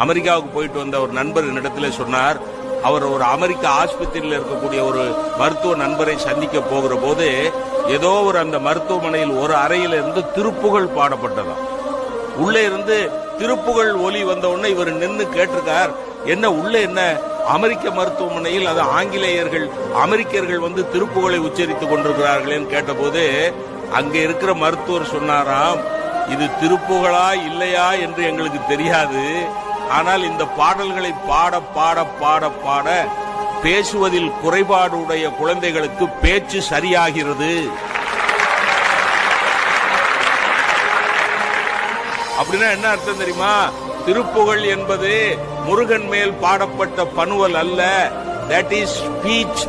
அமெரிக்காவுக்கு போயிட்டு வந்த ஒரு நண்பர் என்னிடத்துல சொன்னார், அவர் ஒரு அமெரிக்க ஆஸ்பத்திரியில் இருக்கக்கூடிய ஒரு மருத்துவ நண்பரை சந்திக்க போகிற போது ஏதோ ஒரு அந்த மருத்துவமனையில் ஒரு அறையில இருந்து திருப்புகழ் பாடப்பட்டதாம். உள்ளே இருந்து திருப்புகழ் ஒலி வந்த உடனே இவர் நின்று கேட்டிருக்கார், என்ன உள்ள என்ன அமெரிக்க மருத்துவமனையில் அது ஆங்கிலேயர்கள் அமெரிக்கர்கள் வந்து திருப்புகழை உச்சரித்துக் கொண்டிருக்கிறார்களேன்னு கேட்டபோது அங்க இருக்கிற மருத்துவர் சொன்னாராம், இது திருப்புகழா இல்லையா என்று எங்களுக்கு தெரியாது, ஆனால் இந்த பாடல்களை பாட பாட பாட பாட பேசுவதில் குறைபாடு உடைய குழந்தைகளுக்கு பேச்சு சரியாகிறது. அப்படின்னா என்ன அர்த்தம் தெரியுமா? திருப்புகழ் என்பது முருகன் மேல் பாடப்பட்ட பனுவல் அல்ல, தட் இஸ் ஸ்பீச்.